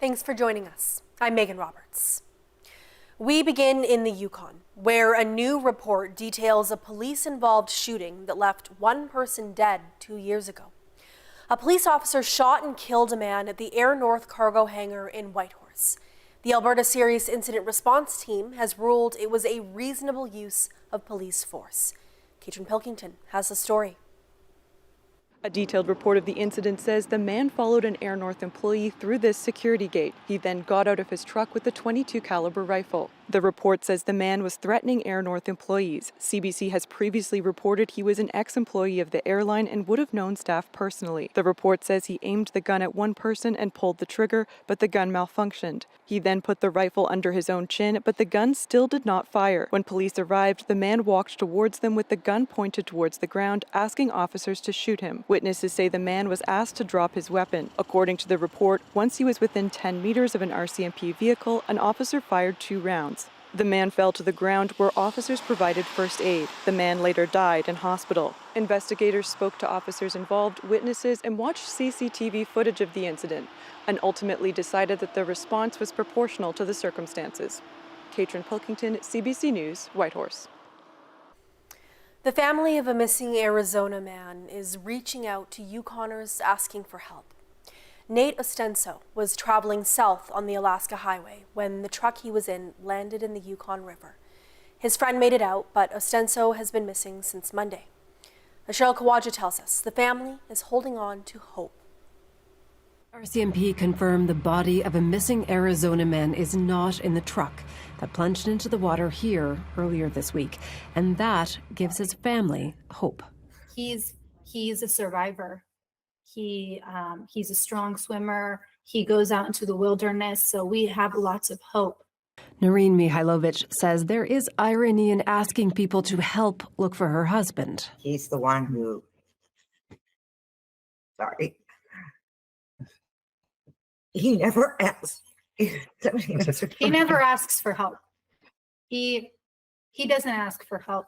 Thanks for joining us. I'm Megan Roberts. We begin in the Yukon, where a new report details a police-involved shooting that left one person dead 2 years ago. A police officer shot and killed a man at the Air North cargo hangar in Whitehorse. The Alberta Serious Incident Response Team has ruled it was a reasonable use of police force. Katrin Pilkington has the story. A detailed report of the incident says the man followed an Air North employee through this security gate. He then got out of his truck with a .22 caliber rifle. The report says the man was threatening Air North employees. CBC has previously reported he was an ex-employee of the airline and would have known staff personally. The report says he aimed the gun at one person and pulled the trigger, but the gun malfunctioned. He then put the rifle under his own chin, but the gun still did not fire. When police arrived, the man walked towards them with the gun pointed towards the ground, asking officers to shoot him. Witnesses say the man was asked to drop his weapon. According to the report, once he was within 10 meters of an RCMP vehicle, an officer fired 2 rounds. The man fell to the ground where officers provided first aid. The man later died in hospital. Investigators spoke to officers involved, witnesses, and watched CCTV footage of the incident, and ultimately decided that the response was proportional to the circumstances. Katrin Pilkington, CBC News, Whitehorse. The family of a missing Arizona man is reaching out to Yukoners asking for help. Nate Ostenso was traveling south on the Alaska Highway when the truck he was in landed in the Yukon River. His friend made it out, but Ostenso has been missing since Monday. Cheryl Kawaja tells us the family is holding on to hope. RCMP confirmed the body of a missing Arizona man is not in the truck that plunged into the water here earlier this week, and that gives his family hope. He's a survivor. He's a strong swimmer. He goes out into the wilderness, so we have lots of hope. Noreen Mihailovich says there is irony in asking people to help look for her husband. He's the one who, he never asks. He never asks for help. He doesn't ask for help,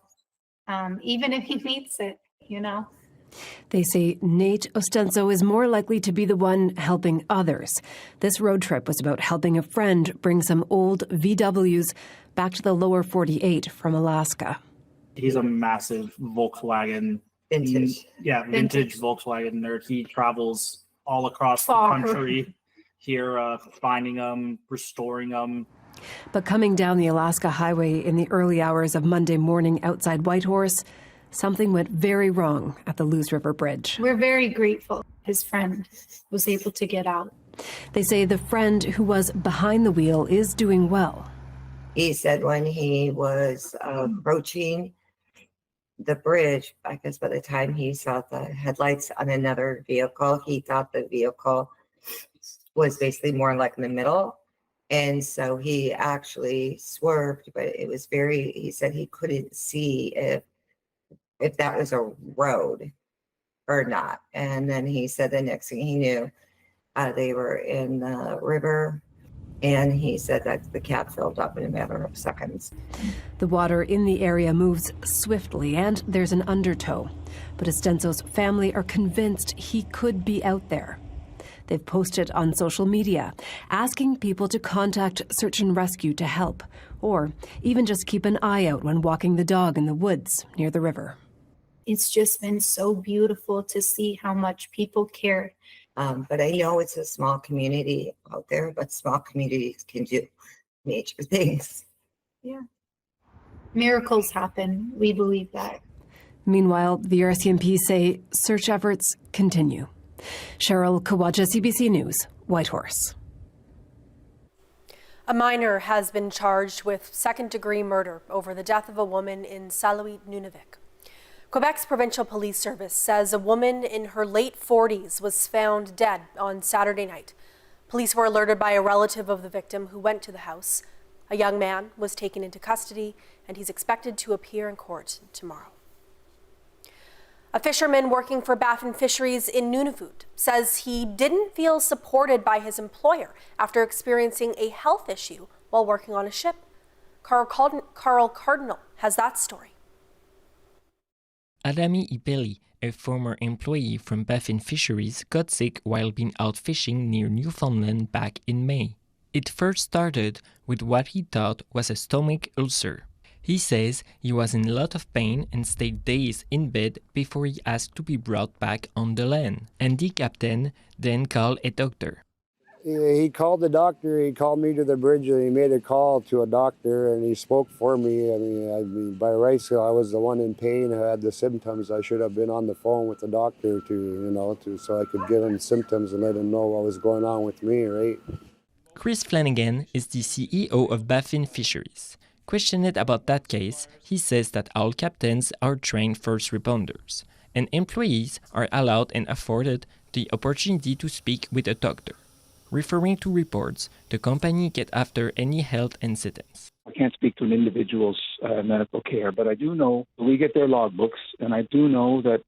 even if he needs it, you know. They say Nate Ostenso is more likely to be the one helping others. This road trip was about helping a friend bring some old VWs back to the lower 48 from Alaska. He's a massive Volkswagen, Vintage Volkswagen nerd. He travels all across the country here, finding them, restoring them. But coming down the Alaska Highway in the early hours of Monday morning outside Whitehorse, something went very wrong at the Lewis River Bridge. We're very grateful his friend was able to get out. They say the friend who was behind the wheel is doing well. He said when he was approaching the bridge, I guess by the time he saw the headlights on another vehicle, he thought the vehicle was basically more like in the middle. And so he actually swerved, but it was he said he couldn't see if that was a road or not. And then he said the next thing he knew, they were in the river, and he said that the cap filled up in a matter of seconds. The water in the area moves swiftly, and there's an undertow. But Ostenso's family are convinced he could be out there. They've posted on social media, asking people to contact Search and Rescue to help, or even just keep an eye out when walking the dog in the woods near the river. It's just been so beautiful to see how much people care. But I know it's a small community out there, but small communities can do major things. Yeah. Miracles happen. We believe that. Meanwhile, the RCMP say search efforts continue. Cheryl Kawaja, CBC News, Whitehorse. A minor has been charged with second-degree murder over the death of a woman in Salouit, Nunavik. Quebec's Provincial Police Service says a woman in her late 40s was found dead on Saturday night. Police were alerted by a relative of the victim who went to the house. A young man was taken into custody, and he's expected to appear in court tomorrow. A fisherman working for Baffin Fisheries in Nunavut says he didn't feel supported by his employer after experiencing a health issue while working on a ship. Carl Cardinal has that story. Adami Ipeli a former employee from Baffin Fisheries, got sick while being out fishing near Newfoundland back in May. It first started with what he thought was a stomach ulcer. He says he was in a lot of pain and stayed days in bed before he asked to be brought back on the land. And the captain then called a doctor. He called the doctor, he called me to the bridge, and he made a call to a doctor, and he spoke for me. I mean, by rights, I was the one in pain who had the symptoms. I should have been on the phone with the doctor so I could give him symptoms and let him know what was going on with me, right? Chris Flanagan is the CEO of Baffin Fisheries. Questioned about that case, he says that all captains are trained first responders, and employees are allowed and afforded the opportunity to speak with a doctor. Referring to reports, the company get after any health incidents. I can't speak to an individual's medical care, but I do know we get their logbooks, and I do know that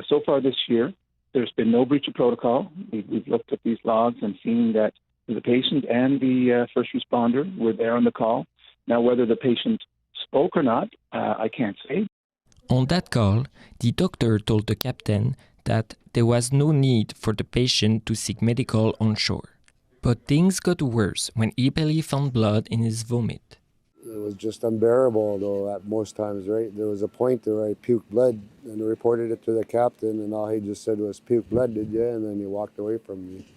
so far this year, there's been no breach of protocol. We've looked at these logs and seen that the patient and the first responder were there on the call. Now, whether the patient spoke or not, I can't say. On that call, the doctor told the captain that there was no need for the patient to seek medical on shore. But things got worse when Epeli found blood in his vomit. It was just unbearable, though, at most times, right? There was a point where I puked blood and I reported it to the captain, and all he just said was, "Puke blood, did you?" And then he walked away from me.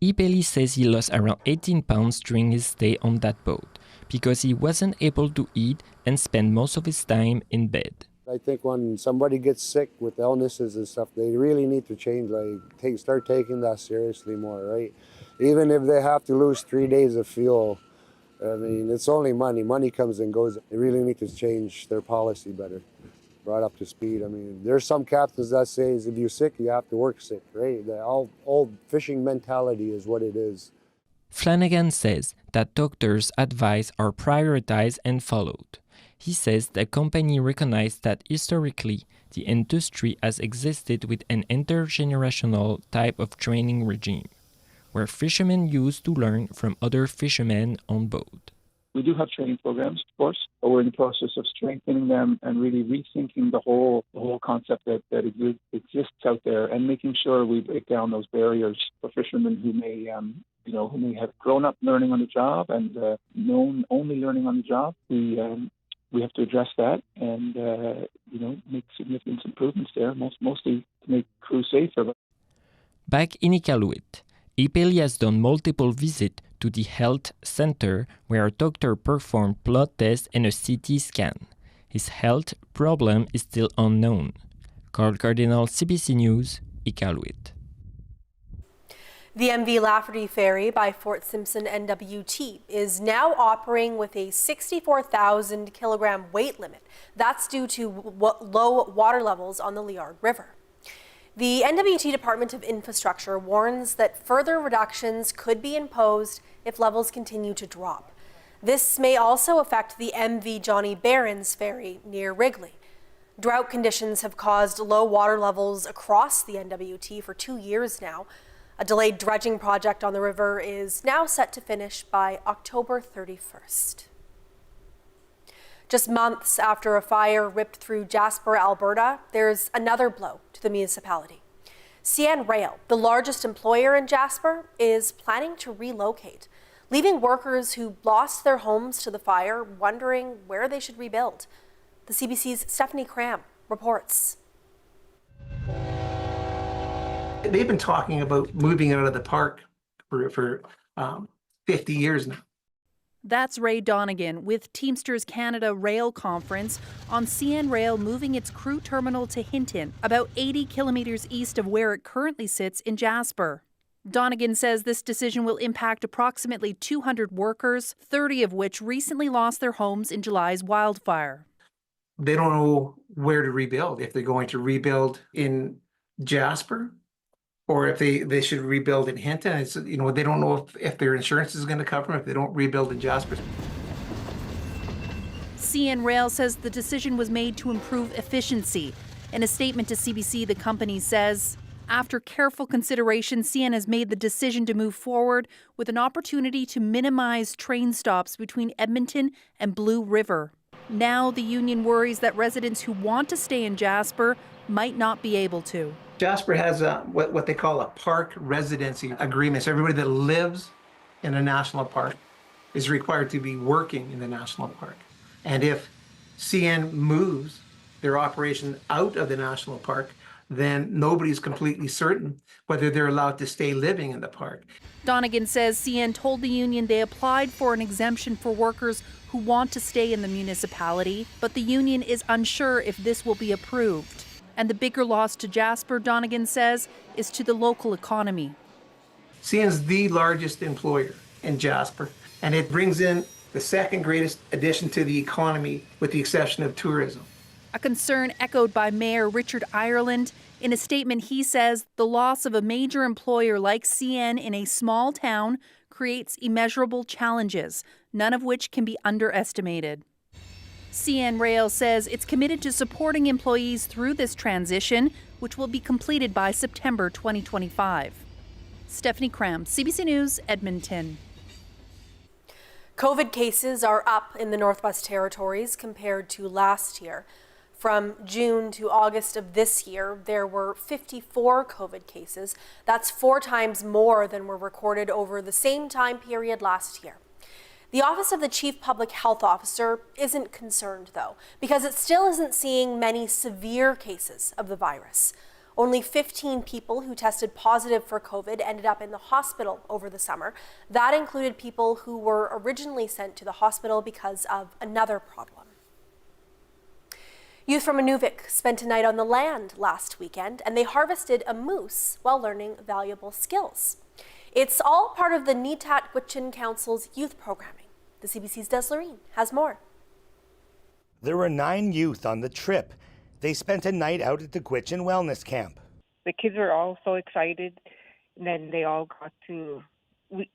Epeli says he lost around 18 pounds during his stay on that boat because he wasn't able to eat and spend most of his time in bed. I think when somebody gets sick with illnesses and stuff, they really need to change, start taking that seriously more, right? Even if they have to lose 3 days of fuel, I mean, it's only money. Money comes and goes. They really need to change their policy better, brought up to speed. I mean, there's some captains that say if you're sick, you have to work sick, right? The old fishing mentality is what it is. Flanagan says that doctors' advice are prioritized and followed. He says the company recognized that historically the industry has existed with an intergenerational type of training regime, where fishermen used to learn from other fishermen on board. We do have training programs, of course, but we're in the process of strengthening them and really rethinking the whole concept that exists out there, and making sure we break down those barriers for fishermen who may have grown up learning on the job and known only learning on the job. We have to address that and make significant improvements there, mostly to make crews safer. Back in Iqaluit, Epeli has done multiple visits to the health center where a doctor performed blood tests and a CT scan. His health problem is still unknown. Carl Cardinal, CBC News, Iqaluit. The MV Lafferty Ferry by Fort Simpson NWT is now operating with a 64,000 kilogram weight limit. That's due to low water levels on the Liard River. The NWT Department of Infrastructure warns that further reductions could be imposed if levels continue to drop. This may also affect the MV Johnny Barron's ferry near Wrigley. Drought conditions have caused low water levels across the NWT for 2 years now. A delayed dredging project on the river is now set to finish by October 31st. Just months after a fire ripped through Jasper, Alberta, there's another blow to the municipality. CN Rail, the largest employer in Jasper, is planning to relocate, leaving workers who lost their homes to the fire wondering where they should rebuild. The CBC's Stephanie Cram reports. They've been talking about moving out of the park for 50 years now. That's Ray Donegan with Teamsters Canada Rail Conference on CN Rail moving its crew terminal to Hinton, about 80 kilometres east of where it currently sits in Jasper. Donegan says this decision will impact approximately 200 workers, 30 of which recently lost their homes in July's wildfire. They don't know where to rebuild, if they're going to rebuild in Jasper or if they should rebuild in Hinton. It's, they don't know if their insurance is going to cover them if they don't rebuild in Jasper. CN Rail says the decision was made to improve efficiency. In a statement to CBC, the company says, after careful consideration, CN has made the decision to move forward with an opportunity to minimize train stops between Edmonton and Blue River. Now the union worries that residents who want to stay in Jasper might not be able to. Jasper has what they call a park residency agreement. So everybody that lives in a national park is required to be working in the national park. And if CN moves their operation out of the national park, then nobody's completely certain whether they're allowed to stay living in the park. Donegan says CN told the union they applied for an exemption for workers who want to stay in the municipality, but the union is unsure if this will be approved. And the bigger loss to Jasper, Donegan says, is to the local economy. CN's the largest employer in Jasper, and it brings in the second greatest addition to the economy with the exception of tourism. A concern echoed by Mayor Richard Ireland. In a statement, he says the loss of a major employer like CN in a small town creates immeasurable challenges, none of which can be underestimated. CN Rail says it's committed to supporting employees through this transition, which will be completed by September 2025. Stephanie Cram, CBC News, Edmonton. COVID cases are up in the Northwest Territories compared to last year. From June to August of this year, there were 54 COVID cases. That's 4 times more than were recorded over the same time period last year. The Office of the Chief Public Health Officer isn't concerned, though, because it still isn't seeing many severe cases of the virus. Only 15 people who tested positive for COVID ended up in the hospital over the summer. That included people who were originally sent to the hospital because of another problem. Youth from Inuvik spent a night on the land last weekend, and they harvested a moose while learning valuable skills. It's all part of the Nitat Gwich'in Council's youth programming. The CBC's Des Loreen has more. There were 9 youth on the trip. They spent a night out at the Gwich'in Wellness Camp. The kids were all so excited, and then they all got to,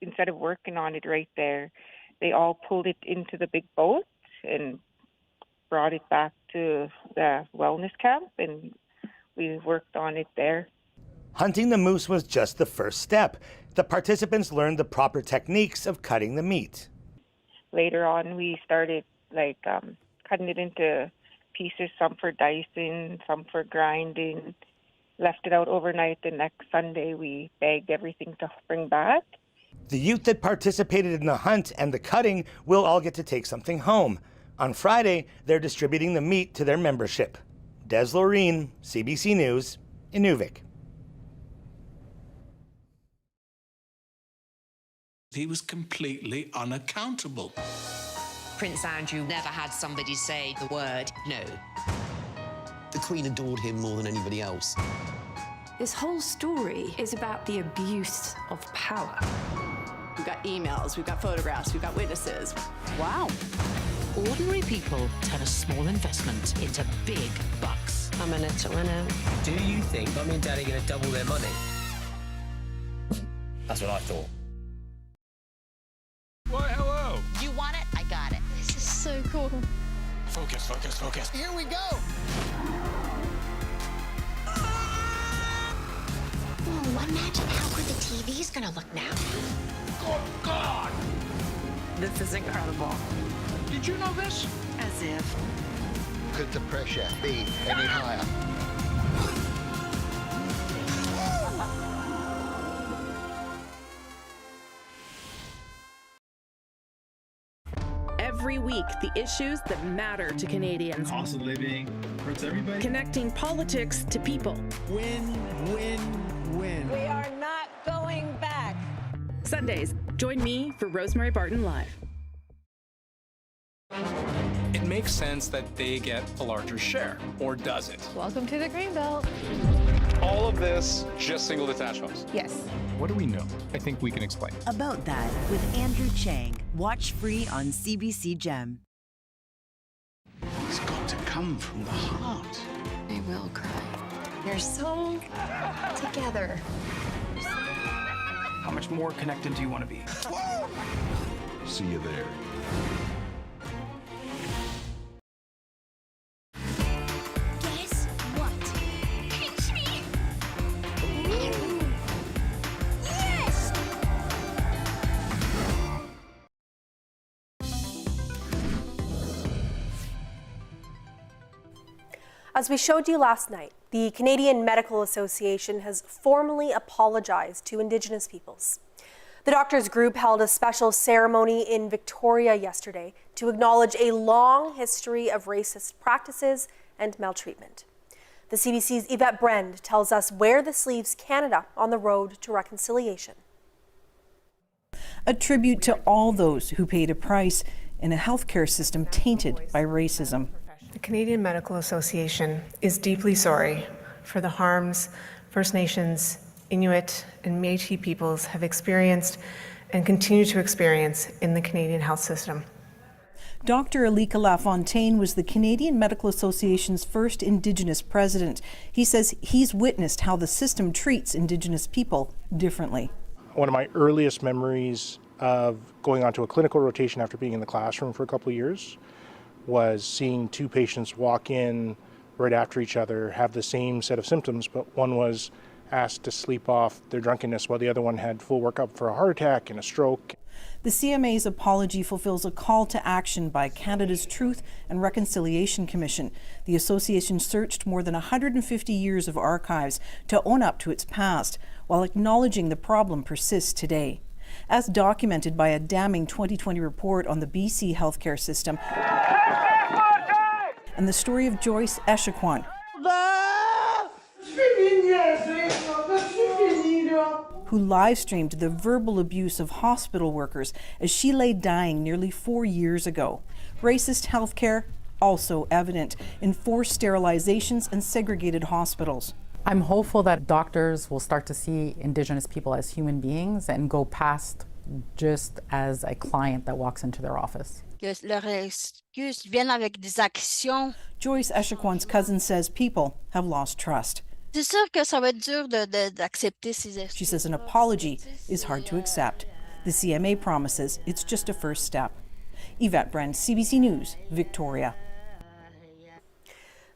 instead of working on it right there, they all pulled it into the big boat and brought it back to the wellness camp, and we worked on it there. Hunting the moose was just the first step. The participants learned the proper techniques of cutting the meat. Later on, we started cutting it into pieces, some for dicing, some for grinding. Left it out overnight. The next Sunday, we bagged everything to bring back. The youth that participated in the hunt and the cutting will all get to take something home. On Friday, they're distributing the meat to their membership. Des Loreen, CBC News, Inuvik. He was completely unaccountable. Prince Andrew never had somebody say the word no. The Queen adored him more than anybody else. This whole story is about the abuse of power. We've got emails, we've got photographs, we've got witnesses. Wow. Ordinary people turn a small investment into big bucks. I'm in it to win it. Do you think Mummy and Daddy are going to double their money? That's what I thought. Why, hello. You want it? I got it. This is so cool. Focus, focus, focus. Here we go. Oh, imagine how good the TV's gonna look now. Oh, God! This is incredible. Did you know this? As if. Could the pressure be any higher? Every week, the issues that matter to Canadians. Cost of living hurts everybody. Connecting politics to people. Win, win, win. We are not going back. Sundays, join me for Rosemary Barton Live. It makes sense that they get a larger share, or does it? Welcome to the Greenbelt. All of this, just single detached homes? Yes. What do we know? I think we can explain. About that with Andrew Chang. Watch free on CBC Gem. It's got to come from the heart. I will cry. You're so together. How much more connected do you want to be? See you there. Guess what? Pinch me! Yes! As we showed you last night, The Canadian Medical Association has formally apologized to Indigenous peoples. The doctors' group held a special ceremony in Victoria yesterday to acknowledge a long history of racist practices and maltreatment. The CBC's Yvette Brend tells us where this leaves Canada on the road to reconciliation. A tribute to all those who paid a price in a healthcare system tainted by racism. The Canadian Medical Association is deeply sorry for the harms First Nations, Inuit, and Métis peoples have experienced and continue to experience in the Canadian health system. Dr. Alika Lafontaine was the Canadian Medical Association's first Indigenous president. He says he's witnessed how the system treats Indigenous people differently. One of my earliest memories of going onto a clinical rotation after being in the classroom for a couple of years was seeing two patients walk in right after each other, have the same set of symptoms, but one was asked to sleep off their drunkenness while the other one had full workup for a heart attack and a stroke. The CMA's apology fulfills a call to action by Canada's Truth and Reconciliation Commission. The association searched more than 150 years of archives to own up to its past, while acknowledging the problem persists today. As documented by a damning 2020 report on the BC healthcare system, and the story of Joyce Echaquan, who live-streamed the verbal abuse of hospital workers as she lay dying nearly 4 years ago. Racist healthcare also evident in forced sterilizations and segregated hospitals. I'm hopeful that doctors will start to see Indigenous people as human beings and go past just as a client that walks into their office. Joyce Echaquan's cousin says people have lost trust. She says an apology is hard to accept. The CMA promises it's just a first step. Yvette Brend, CBC News, Victoria.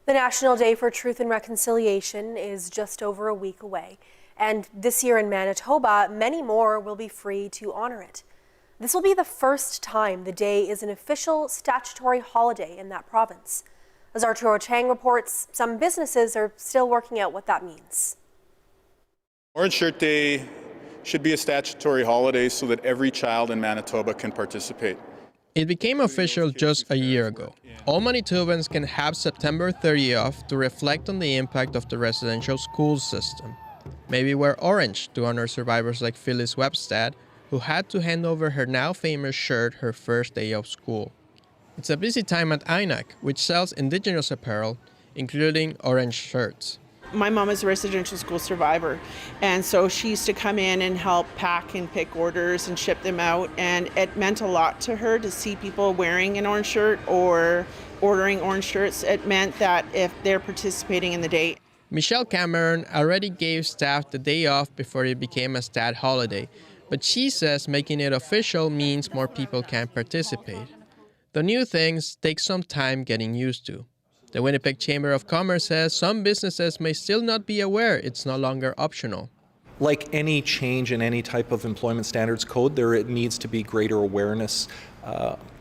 The National Day for Truth and Reconciliation is just over a week away. And this year in Manitoba, many more will be free to honor it. This will be the first time the day is an official statutory holiday in that province. As Arturo Chang reports, some businesses are still working out what that means. Orange Shirt Day should be a statutory holiday so that every child in Manitoba can participate. It became official just a year ago. All Manitobans can have September 30 off to reflect on the impact of the residential school system. Maybe wear orange to honor survivors like Phyllis Webstad, who had to hand over her now famous shirt her first day of school. It's a busy time at INAC, which sells Indigenous apparel, including orange shirts. My mom is a residential school survivor, and so she used to come in and help pack and pick orders and ship them out, and it meant a lot to her to see people wearing an orange shirt or ordering orange shirts. It meant that if they're participating in the day. Michelle Cameron already gave staff the day off before it became a stat holiday, but she says making it official means more people can participate. The new things take some time getting used to. The Winnipeg Chamber of Commerce says some businesses may still not be aware it's no longer optional. Like any change in any type of employment standards code, there needs to be greater awareness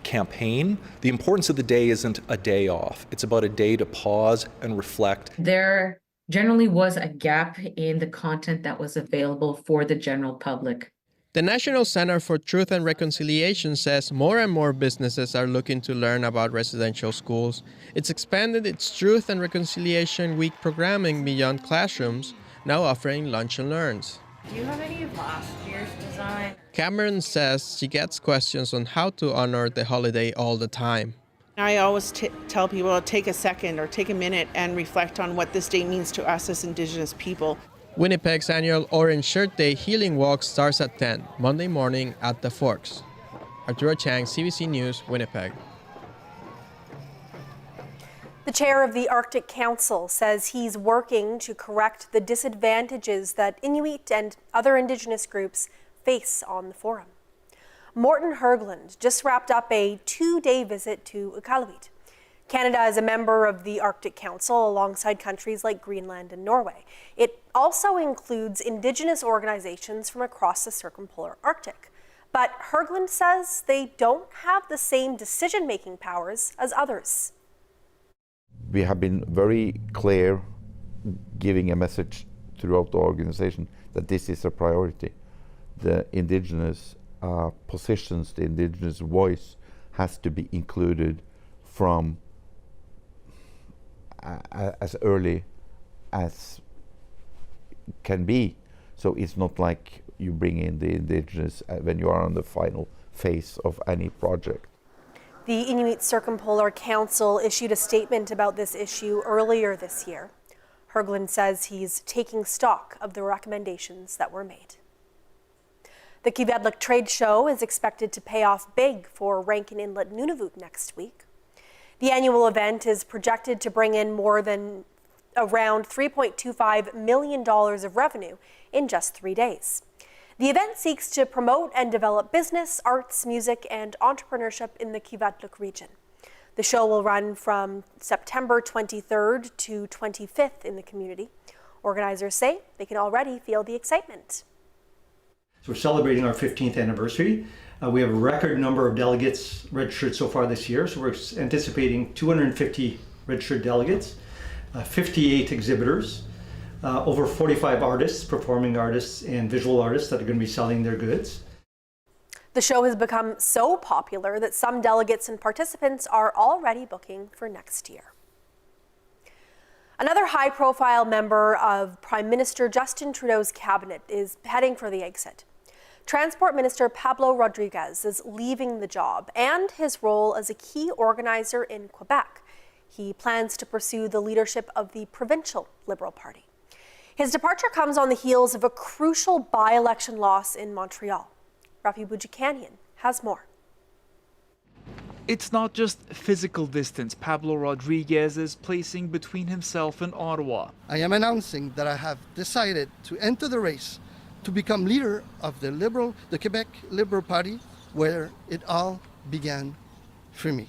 campaign. The importance of the day isn't a day off. It's about a day to pause and reflect. There generally was a gap in the content that was available for the general public. The National Center for Truth and Reconciliation says more and more businesses are looking to learn about residential schools. It's expanded its Truth and Reconciliation Week programming beyond classrooms, now offering lunch and learns. Do you have any of last year's design? Cameron says she gets questions on how to honor the holiday all the time. I always tell people to take a second or take a minute and reflect on what this day means to us as Indigenous people. Winnipeg's annual Orange Shirt Day Healing Walk starts at 10, Monday morning at the Forks. Arturo Chang, CBC News, Winnipeg. The chair of the Arctic Council says he's working to correct the disadvantages that Inuit and other Indigenous groups face on the forum. Morten Högland just wrapped up a 2-day visit to Iqaluit. Canada is a member of the Arctic Council alongside countries like Greenland and Norway. It also includes Indigenous organizations from across the circumpolar Arctic. But Högland says they don't have the same decision-making powers as others. We have been very clear giving a message throughout the organization that this is a priority. The indigenous positions, the indigenous voice has to be included from as early as can be. So it's not like you bring in the indigenous when you are on the final phase of any project. The Inuit Circumpolar Council issued a statement about this issue earlier this year. Höglund says he's taking stock of the recommendations that were made. The Kivedlik Trade Show is expected to pay off big for Rankin Inlet Nunavut next week. The annual event is projected to bring in more than around $3.25 million of revenue in just 3 days. The event seeks to promote and develop business, arts, music, and entrepreneurship in the Kivedlik region. The show will run from September 23rd to 25th in the community. Organizers say they can already feel the excitement. So we're celebrating our 15th anniversary. We have a record number of delegates registered so far this year. So we're anticipating 250 registered delegates, 58 exhibitors, over 45 artists, performing artists and visual artists that are going to be selling their goods. The show has become so popular that some delegates and participants are already booking for next year. Another high-profile member of Prime Minister Justin Trudeau's cabinet is heading for the exit. Transport Minister Pablo Rodriguez is leaving the job and his role as a key organizer in Quebec. He plans to pursue the leadership of the provincial Liberal Party. His departure comes on the heels of a crucial by-election loss in Montreal. Rafi Boudjikanian has more. It's not just physical distance Pablo Rodriguez is placing between himself and Ottawa. I am announcing that I have decided to enter the race to become leader of the Quebec Liberal Party, where it all began for me.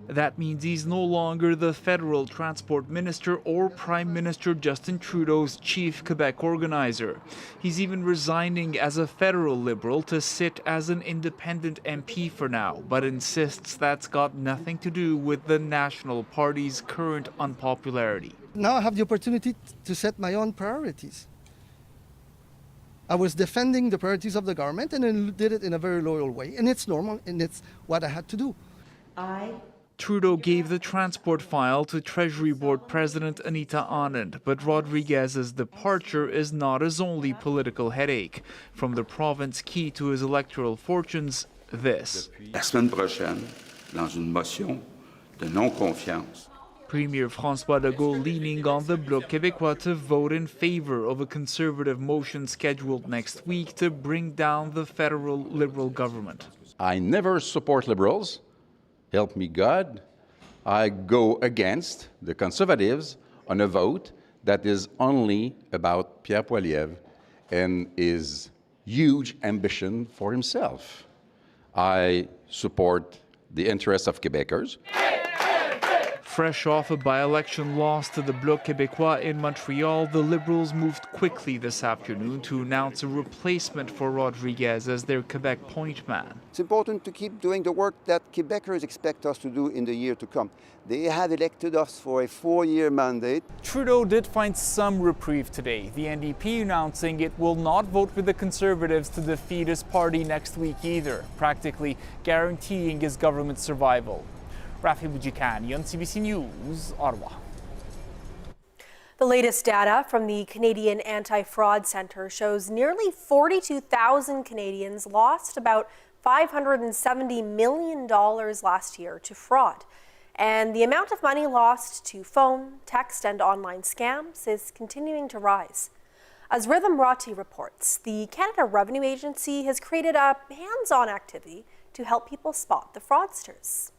That means he's no longer the federal transport minister or Prime Minister Justin Trudeau's chief Quebec organizer. He's even resigning as a federal Liberal to sit as an independent MP for now, but insists that's got nothing to do with the National Party's current unpopularity. Now I have the opportunity to set my own priorities. I was defending the priorities of the government and I did it in a very loyal way, and it's normal and it's what I had to do. Trudeau gave the transport file to Treasury Board President Anita Anand, but Rodriguez's departure is not his only political headache. From the province key to his electoral fortunes, this. La semaine prochaine, dans une motion de non-confiance. Premier François Legault leaning on the Bloc Québécois to vote in favor of a conservative motion scheduled next week to bring down the federal Liberal government. I never support Liberals. Help me God, I go against the Conservatives on a vote that is only about Pierre Poilievre and his huge ambition for himself. I support the interests of Quebecers. Fresh off a by-election loss to the Bloc Québécois in Montreal, the Liberals moved quickly this afternoon to announce a replacement for Rodriguez as their Quebec point man. It's important to keep doing the work that Quebecers expect us to do in the year to come. They have elected us for a 4-year mandate. Trudeau did find some reprieve today, the NDP announcing it will not vote with the Conservatives to defeat his party next week either, practically guaranteeing his government's survival. Rafi Boudjikanian, CBC News, Ottawa. The latest data from the Canadian Anti-Fraud Centre shows nearly 42,000 Canadians lost about $570 million last year to fraud. And the amount of money lost to phone, text, and online scams is continuing to rise. As Rhythm Rati reports, the Canada Revenue Agency has created a hands-on activity to help people spot the fraudsters.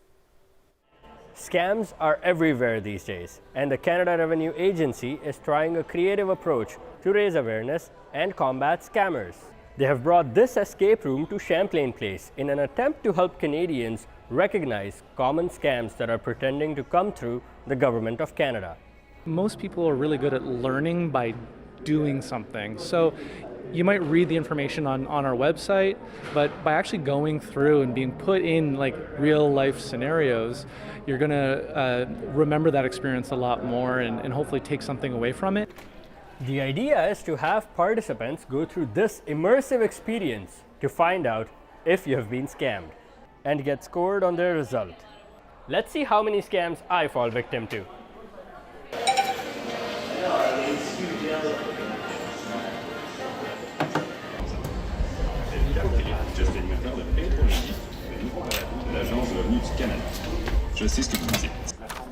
Scams are everywhere these days, and the Canada Revenue Agency is trying a creative approach to raise awareness and combat scammers. They have brought this escape room to Champlain Place in an attempt to help Canadians recognize common scams that are pretending to come through the Government of Canada. Most people are really good at learning by doing something. So You might read the information on our website, but by actually going through and being put in like real life scenarios, you're gonna remember that experience a lot more and hopefully take something away from it. The idea is to have participants go through this immersive experience to find out if you have been scammed and get scored on their result. Let's see how many scams I fall victim to.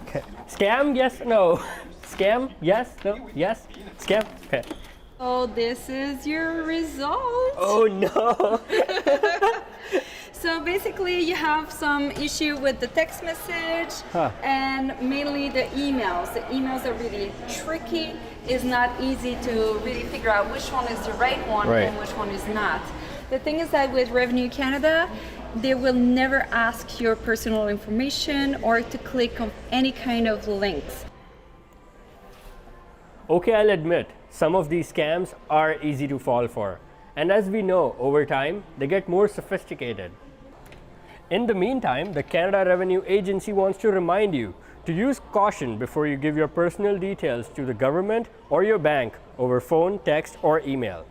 Okay. Scam, yes, no. Scam, yes, no, yes. Scam, okay. Oh, this is your result. Oh no. So basically you have some issue with the text message and mainly the emails. The emails are really tricky. It's not easy to really figure out which one is the right one and which one is not. The thing is that with Revenue Canada, they will never ask your personal information or to click on any kind of links. Okay, I'll admit, some of these scams are easy to fall for. And as we know, over time, they get more sophisticated. In the meantime, the Canada Revenue Agency wants to remind you to use caution before you give your personal details to the government or your bank over phone, text, or email.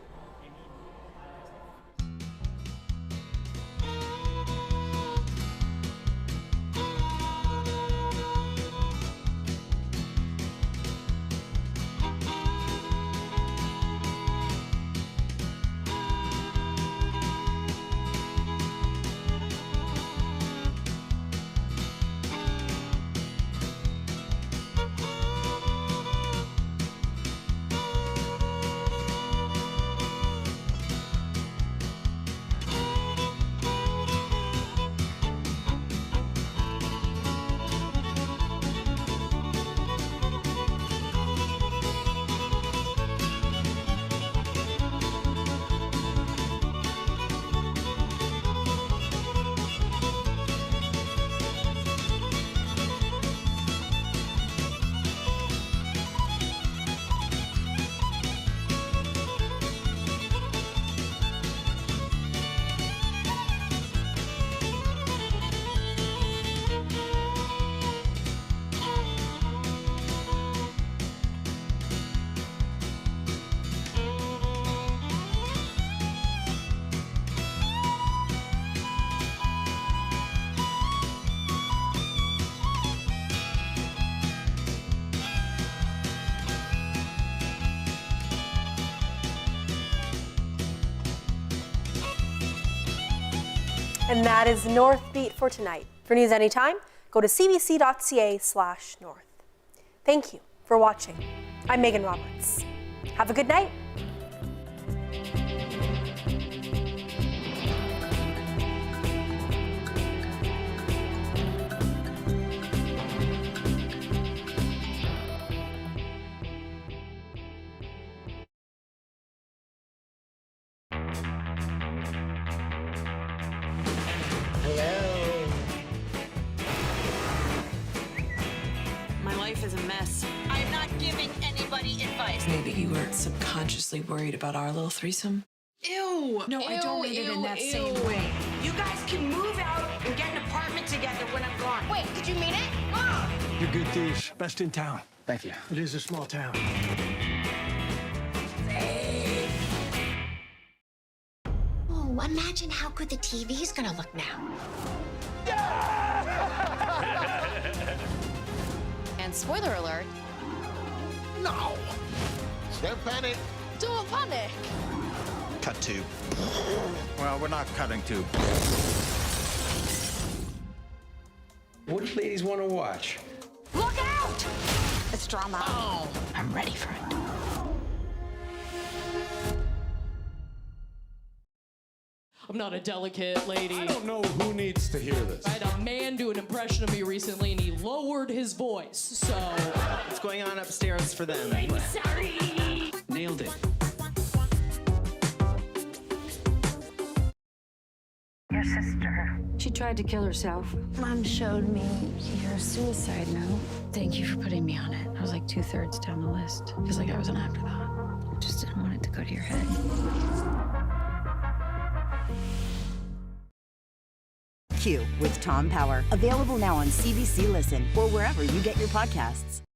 And that is Northbeat for tonight. For news anytime, go to cbc.ca/north. Thank you for watching. I'm Megan Roberts. Have a good night. My life is a mess. I'm not giving anybody advice. Maybe you were subconsciously worried about our little threesome. Ew. No, I don't mean it in that same way. You guys can move out and get an apartment together when I'm gone. Wait, did you mean it? Mom! You're good thieves. Best in town. Thank you. It is a small town. Oh, imagine how good the TV's gonna look now. And spoiler alert. No! Don't panic. Don't panic. Cut to. Well, we're not cutting to. What do ladies want to watch? Look out! It's drama. Oh, I'm ready for it. I'm not a delicate lady. I don't know who needs to hear this. I had a man do an impression of me recently, and he lowered his voice, so... What's going on upstairs for them? I'm sorry. Nailed it. Your sister. She tried to kill herself. Mom showed me. You're a suicide note. Thank you for putting me on it. I was like 2/3 down the list. Feels like I was an afterthought. Just didn't want it to go to your head. Q with Tom Power. Available now on CBC Listen or wherever you get your podcasts.